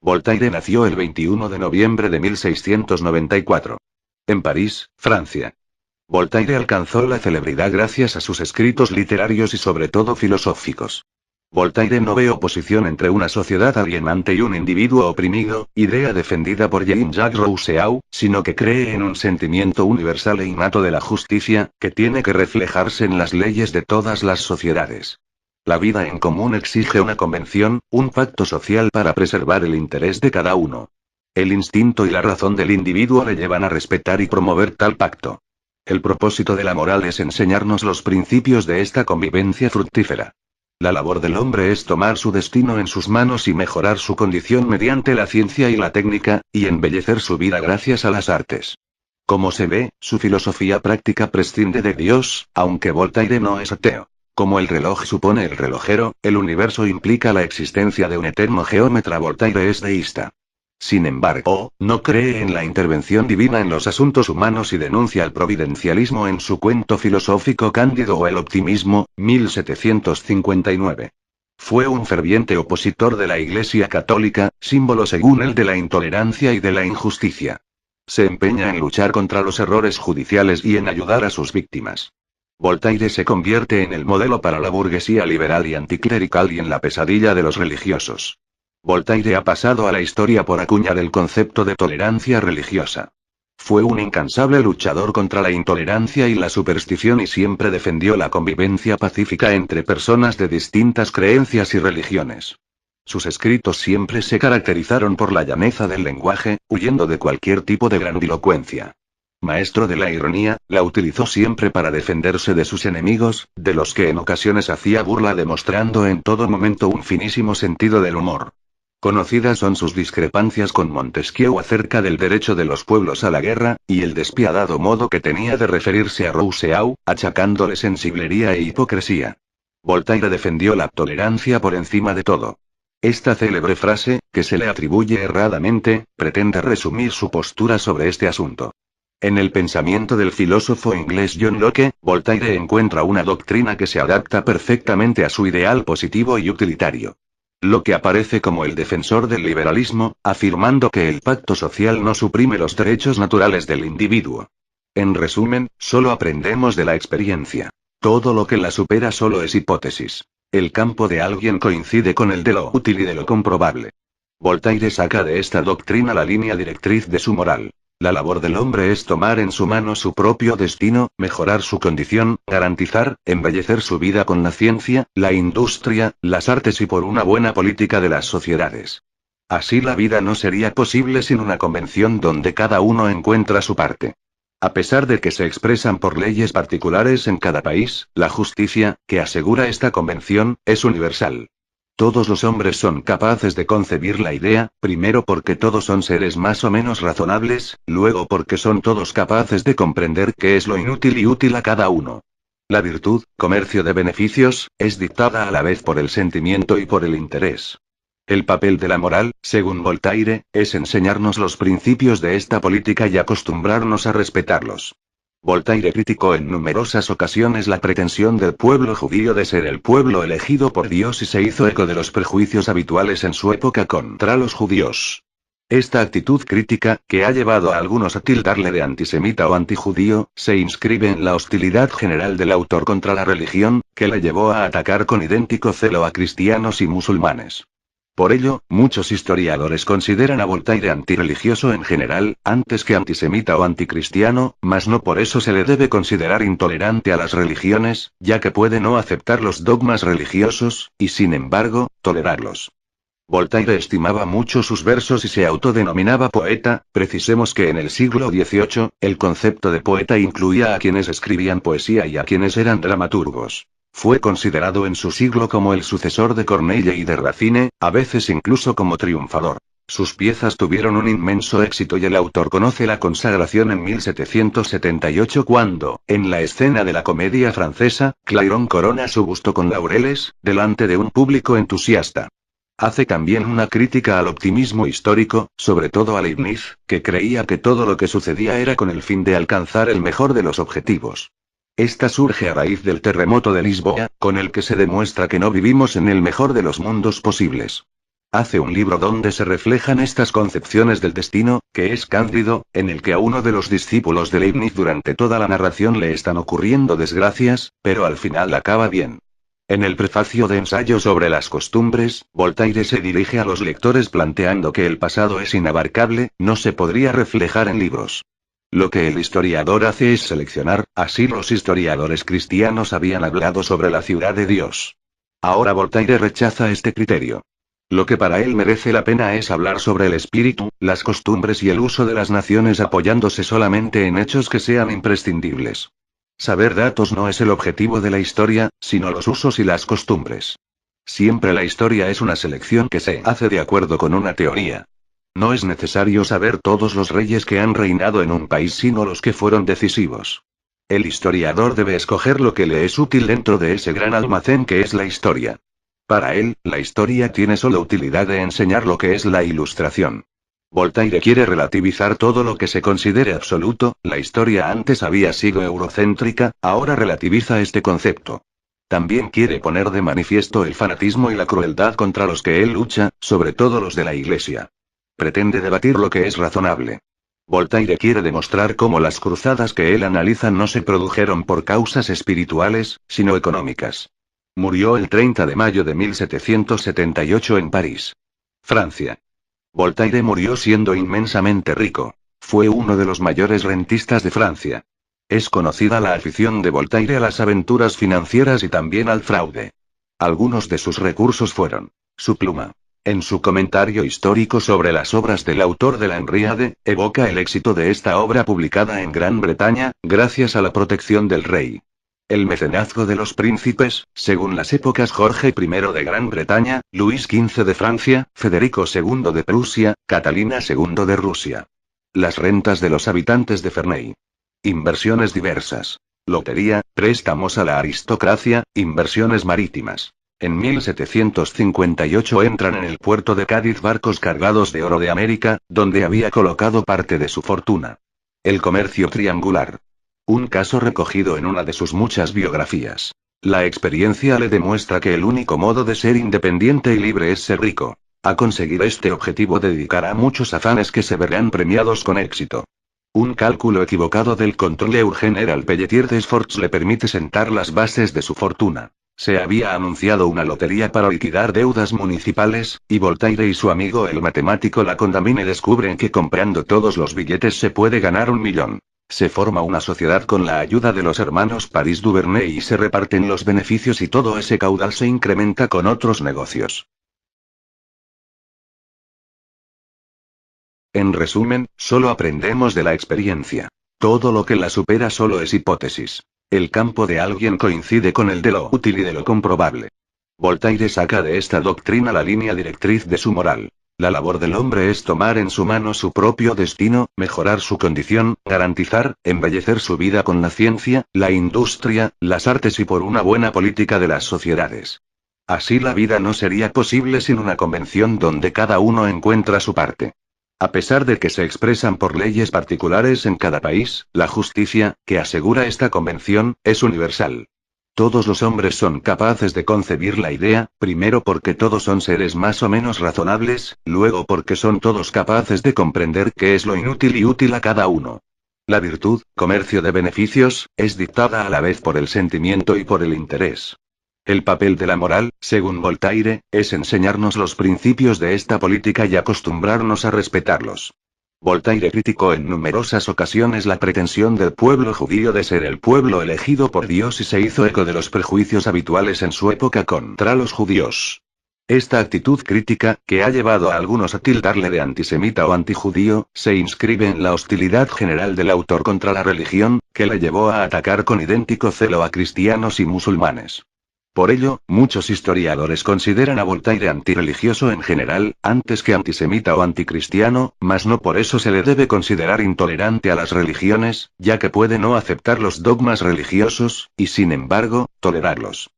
Voltaire nació el 21 de noviembre de 1694. En París, Francia. Voltaire alcanzó la celebridad gracias a sus escritos literarios y sobre todo filosóficos. Voltaire no ve oposición entre una sociedad alienante y un individuo oprimido, idea defendida por Jean-Jacques Rousseau, sino que cree en un sentimiento universal e innato de la justicia, que tiene que reflejarse en las leyes de todas las sociedades. La vida en común exige una convención, un pacto social para preservar el interés de cada uno. El instinto y la razón del individuo le llevan a respetar y promover tal pacto. El propósito de la moral es enseñarnos los principios de esta convivencia fructífera. La labor del hombre es tomar su destino en sus manos y mejorar su condición mediante la ciencia y la técnica, y embellecer su vida gracias a las artes. Como se ve, su filosofía práctica prescinde de Dios, aunque Voltaire no es ateo. Como el reloj supone el relojero, el universo implica la existencia de un eterno geómetra. Voltaire es deísta. Sin embargo, no cree en la intervención divina en los asuntos humanos y denuncia el providencialismo en su cuento filosófico Cándido o el optimismo, 1759. Fue un ferviente opositor de la Iglesia Católica, símbolo según él de la intolerancia y de la injusticia. Se empeña en luchar contra los errores judiciales y en ayudar a sus víctimas. Voltaire se convierte en el modelo para la burguesía liberal y anticlerical y en la pesadilla de los religiosos. Voltaire ha pasado a la historia por acuñar el concepto de tolerancia religiosa. Fue un incansable luchador contra la intolerancia y la superstición y siempre defendió la convivencia pacífica entre personas de distintas creencias y religiones. Sus escritos siempre se caracterizaron por la llaneza del lenguaje, huyendo de cualquier tipo de grandilocuencia. Maestro de la ironía, la utilizó siempre para defenderse de sus enemigos, de los que en ocasiones hacía burla demostrando en todo momento un finísimo sentido del humor. Conocidas son sus discrepancias con Montesquieu acerca del derecho de los pueblos a la guerra, y el despiadado modo que tenía de referirse a Rousseau, achacándole sensiblería e hipocresía. Voltaire defendió la tolerancia por encima de todo. Esta célebre frase, que se le atribuye erradamente, pretende resumir su postura sobre este asunto. En el pensamiento del filósofo inglés John Locke, Voltaire encuentra una doctrina que se adapta perfectamente a su ideal positivo y utilitario. Locke aparece como el defensor del liberalismo, afirmando que el pacto social no suprime los derechos naturales del individuo. En resumen, solo aprendemos de la experiencia. Todo lo que la supera solo es hipótesis. El campo de alguien coincide con el de lo útil y de lo comprobable. Voltaire saca de esta doctrina la línea directriz de su moral. La labor del hombre es tomar en su mano su propio destino, mejorar su condición, garantizar, embellecer su vida con la ciencia, la industria, las artes y por una buena política de las sociedades. Así la vida no sería posible sin una convención donde cada uno encuentra su parte. A pesar de que se expresan por leyes particulares en cada país, la justicia, que asegura esta convención, es universal. Todos los hombres son capaces de concebir la idea, primero porque todos son seres más o menos razonables, luego porque son todos capaces de comprender qué es lo inútil y útil a cada uno. La virtud, comercio de beneficios, es dictada a la vez por el sentimiento y por el interés. El papel de la moral, según Voltaire, es enseñarnos los principios de esta política y acostumbrarnos a respetarlos. Voltaire criticó en numerosas ocasiones la pretensión del pueblo judío de ser el pueblo elegido por Dios y se hizo eco de los prejuicios habituales en su época contra los judíos. Esta actitud crítica, que ha llevado a algunos a tildarle de antisemita o antijudío, se inscribe en la hostilidad general del autor contra la religión, que le llevó a atacar con idéntico celo a cristianos y musulmanes. Por ello, muchos historiadores consideran a Voltaire antirreligioso en general, antes que antisemita o anticristiano, mas no por eso se le debe considerar intolerante a las religiones, ya que puede no aceptar los dogmas religiosos, y sin embargo, tolerarlos. Voltaire estimaba mucho sus versos y se autodenominaba poeta. Precisemos que en el siglo XVIII, el concepto de poeta incluía a quienes escribían poesía y a quienes eran dramaturgos. Fue considerado en su siglo como el sucesor de Corneille y de Racine, a veces incluso como triunfador. Sus piezas tuvieron un inmenso éxito y el autor conoce la consagración en 1778 cuando, en la escena de la comedia francesa, Clairon corona su busto con laureles, delante de un público entusiasta. Hace también una crítica al optimismo histórico, sobre todo a Leibniz, que creía que todo lo que sucedía era con el fin de alcanzar el mejor de los objetivos. Esta surge a raíz del terremoto de Lisboa, con el que se demuestra que no vivimos en el mejor de los mundos posibles. Hace un libro donde se reflejan estas concepciones del destino, que es cándido, en el que a uno de los discípulos de Leibniz durante toda la narración le están ocurriendo desgracias, pero al final acaba bien. En el prefacio de Ensayo sobre las costumbres, Voltaire se dirige a los lectores planteando que el pasado es inabarcable, no se podría reflejar en libros. Lo que el historiador hace es seleccionar, así los historiadores cristianos habían hablado sobre la ciudad de Dios. Ahora Voltaire rechaza este criterio. Lo que para él merece la pena es hablar sobre el espíritu, las costumbres y el uso de las naciones apoyándose solamente en hechos que sean imprescindibles. Saber datos no es el objetivo de la historia, sino los usos y las costumbres. Siempre la historia es una selección que se hace de acuerdo con una teoría. No es necesario saber todos los reyes que han reinado en un país sino los que fueron decisivos. El historiador debe escoger lo que le es útil dentro de ese gran almacén que es la historia. Para él, la historia tiene solo utilidad de enseñar lo que es la ilustración. Voltaire quiere relativizar todo lo que se considere absoluto, la historia antes había sido eurocéntrica, ahora relativiza este concepto. También quiere poner de manifiesto el fanatismo y la crueldad contra los que él lucha, sobre todo los de la Iglesia. Pretende debatir lo que es razonable. Voltaire quiere demostrar cómo las cruzadas que él analiza no se produjeron por causas espirituales, sino económicas. Murió el 30 de mayo de 1778 en París, Francia. Voltaire murió siendo inmensamente rico. Fue uno de los mayores rentistas de Francia. Es conocida la afición de Voltaire a las aventuras financieras y también al fraude. Algunos de sus recursos fueron su pluma. En su comentario histórico sobre las obras del autor de la Henriade, evoca el éxito de esta obra publicada en Gran Bretaña, gracias a la protección del rey. El mecenazgo de los príncipes, según las épocas Jorge I de Gran Bretaña, Luis XV de Francia, Federico II de Prusia, Catalina II de Rusia. Las rentas de los habitantes de Ferney. Inversiones diversas. Lotería, préstamos a la aristocracia, inversiones marítimas. En 1758 entran en el puerto de Cádiz barcos cargados de oro de América, donde había colocado parte de su fortuna. El comercio triangular. Un caso recogido en una de sus muchas biografías. La experiencia le demuestra que el único modo de ser independiente y libre es ser rico. A conseguir este objetivo dedicará muchos afanes que se verán premiados con éxito. Un cálculo equivocado del controleur general Pelletier de Sforts le permite sentar las bases de su fortuna. Se había anunciado una lotería para liquidar deudas municipales, y Voltaire y su amigo el matemático Lacondamine descubren que comprando todos los billetes se puede ganar 1 millón. Se forma una sociedad con la ayuda de los hermanos Paris-Duvernay y se reparten los beneficios y todo ese caudal se incrementa con otros negocios. En resumen, solo aprendemos de la experiencia. Todo lo que la supera solo es hipótesis. El campo de alguien coincide con el de lo útil y de lo comprobable. Voltaire saca de esta doctrina la línea directriz de su moral. La labor del hombre es tomar en su mano su propio destino, mejorar su condición, garantizar, embellecer su vida con la ciencia, la industria, las artes y por una buena política de las sociedades. Así la vida no sería posible sin una convención donde cada uno encuentra su parte. A pesar de que se expresan por leyes particulares en cada país, la justicia, que asegura esta convención, es universal. Todos los hombres son capaces de concebir la idea, primero porque todos son seres más o menos razonables, luego porque son todos capaces de comprender qué es lo inútil y útil a cada uno. La virtud, comercio de beneficios, es dictada a la vez por el sentimiento y por el interés. El papel de la moral, según Voltaire, es enseñarnos los principios de esta política y acostumbrarnos a respetarlos. Voltaire criticó en numerosas ocasiones la pretensión del pueblo judío de ser el pueblo elegido por Dios y se hizo eco de los prejuicios habituales en su época contra los judíos. Esta actitud crítica, que ha llevado a algunos a tildarle de antisemita o antijudío, se inscribe en la hostilidad general del autor contra la religión, que le llevó a atacar con idéntico celo a cristianos y musulmanes. Por ello, muchos historiadores consideran a Voltaire antirreligioso en general, antes que antisemita o anticristiano, mas no por eso se le debe considerar intolerante a las religiones, ya que puede no aceptar los dogmas religiosos, y sin embargo, tolerarlos.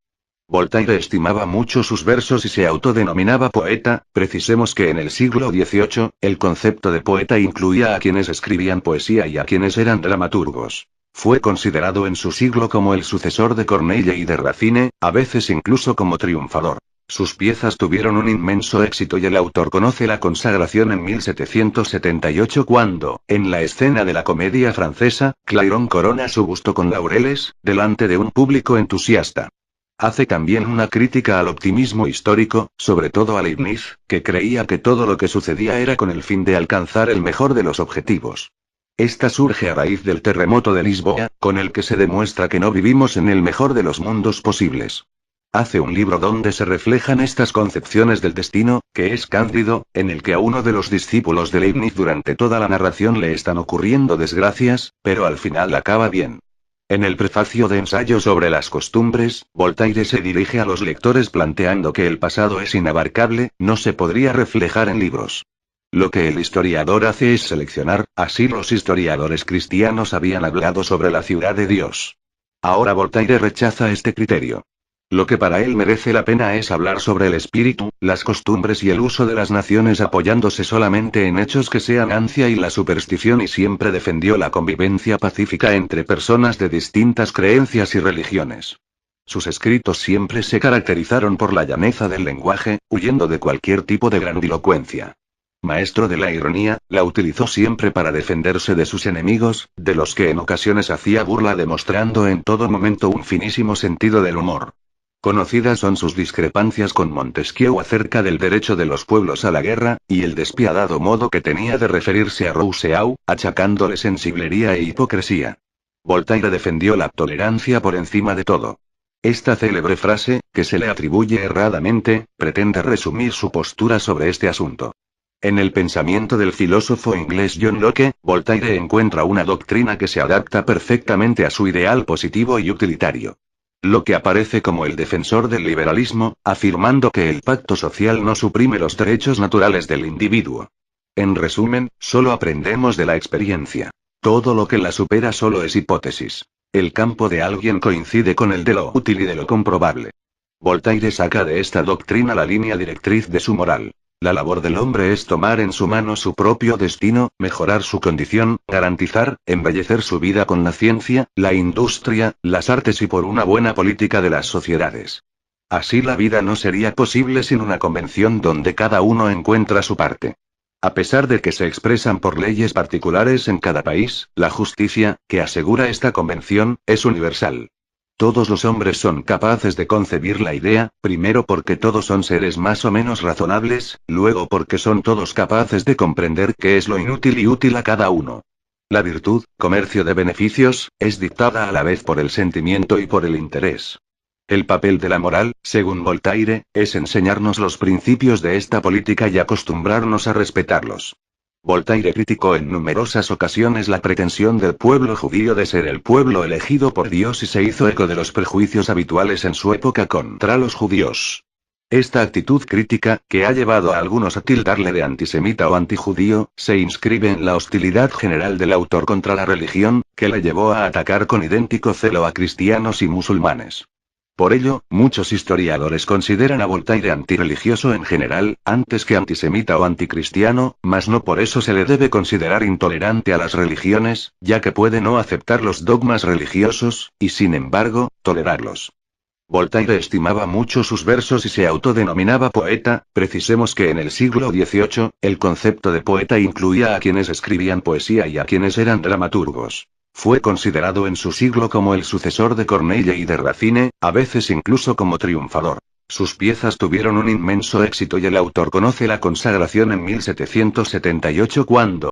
Voltaire estimaba mucho sus versos y se autodenominaba poeta. Precisemos que en el siglo XVIII, el concepto de poeta incluía a quienes escribían poesía y a quienes eran dramaturgos. Fue considerado en su siglo como el sucesor de Corneille y de Racine, a veces incluso como triunfador. Sus piezas tuvieron un inmenso éxito y el autor conoce la consagración en 1778 cuando, en la escena de la comedia francesa, Clairon corona su busto con laureles, delante de un público entusiasta. Hace también una crítica al optimismo histórico, sobre todo a Leibniz, que creía que todo lo que sucedía era con el fin de alcanzar el mejor de los objetivos. Esta surge a raíz del terremoto de Lisboa, con el que se demuestra que no vivimos en el mejor de los mundos posibles. Hace un libro donde se reflejan estas concepciones del destino, que es Cándido, en el que a uno de los discípulos de Leibniz durante toda la narración le están ocurriendo desgracias, pero al final acaba bien. En el prefacio de Ensayo sobre las costumbres, Voltaire se dirige a los lectores planteando que el pasado es inabarcable, no se podría reflejar en libros. Lo que el historiador hace es seleccionar, así los historiadores cristianos habían hablado sobre la ciudad de Dios. Ahora Voltaire rechaza este criterio. Lo que para él merece la pena es hablar sobre el espíritu, las costumbres y el uso de las naciones apoyándose solamente en hechos que sean ansia y la superstición y siempre defendió la convivencia pacífica entre personas de distintas creencias y religiones. Sus escritos siempre se caracterizaron por la llaneza del lenguaje, huyendo de cualquier tipo de grandilocuencia. Maestro de la ironía, la utilizó siempre para defenderse de sus enemigos, de los que en ocasiones hacía burla demostrando en todo momento un finísimo sentido del humor. Conocidas son sus discrepancias con Montesquieu acerca del derecho de los pueblos a la guerra, y el despiadado modo que tenía de referirse a Rousseau, achacándole sensiblería e hipocresía. Voltaire defendió la tolerancia por encima de todo. Esta célebre frase, que se le atribuye erradamente, pretende resumir su postura sobre este asunto. En el pensamiento del filósofo inglés John Locke, Voltaire encuentra una doctrina que se adapta perfectamente a su ideal positivo y utilitario. Locke aparece como el defensor del liberalismo, afirmando que el pacto social no suprime los derechos naturales del individuo. En resumen, solo aprendemos de la experiencia. Todo lo que la supera solo es hipótesis. El campo de alguien coincide con el de lo útil y de lo comprobable. Voltaire saca de esta doctrina la línea directriz de su moral. La labor del hombre es tomar en su mano su propio destino, mejorar su condición, garantizar, embellecer su vida con la ciencia, la industria, las artes y por una buena política de las sociedades. Así la vida no sería posible sin una convención donde cada uno encuentra su parte. A pesar de que se expresan por leyes particulares en cada país, la justicia, que asegura esta convención, es universal. Todos los hombres son capaces de concebir la idea, primero porque todos son seres más o menos razonables, luego porque son todos capaces de comprender qué es lo inútil y útil a cada uno. La virtud, comercio de beneficios, es dictada a la vez por el sentimiento y por el interés. El papel de la moral, según Voltaire, es enseñarnos los principios de esta política y acostumbrarnos a respetarlos. Voltaire criticó en numerosas ocasiones la pretensión del pueblo judío de ser el pueblo elegido por Dios y se hizo eco de los prejuicios habituales en su época contra los judíos. Esta actitud crítica, que ha llevado a algunos a tildarle de antisemita o antijudío, se inscribe en la hostilidad general del autor contra la religión, que le llevó a atacar con idéntico celo a cristianos y musulmanes. Por ello, muchos historiadores consideran a Voltaire antirreligioso en general, antes que antisemita o anticristiano, mas no por eso se le debe considerar intolerante a las religiones, ya que puede no aceptar los dogmas religiosos, y sin embargo, tolerarlos. Voltaire estimaba mucho sus versos y se autodenominaba poeta. Precisemos que en el siglo XVIII, el concepto de poeta incluía a quienes escribían poesía y a quienes eran dramaturgos. Fue considerado en su siglo como el sucesor de Corneille y de Racine, a veces incluso como triunfador. Sus piezas tuvieron un inmenso éxito y el autor conoce la consagración en 1778 cuando,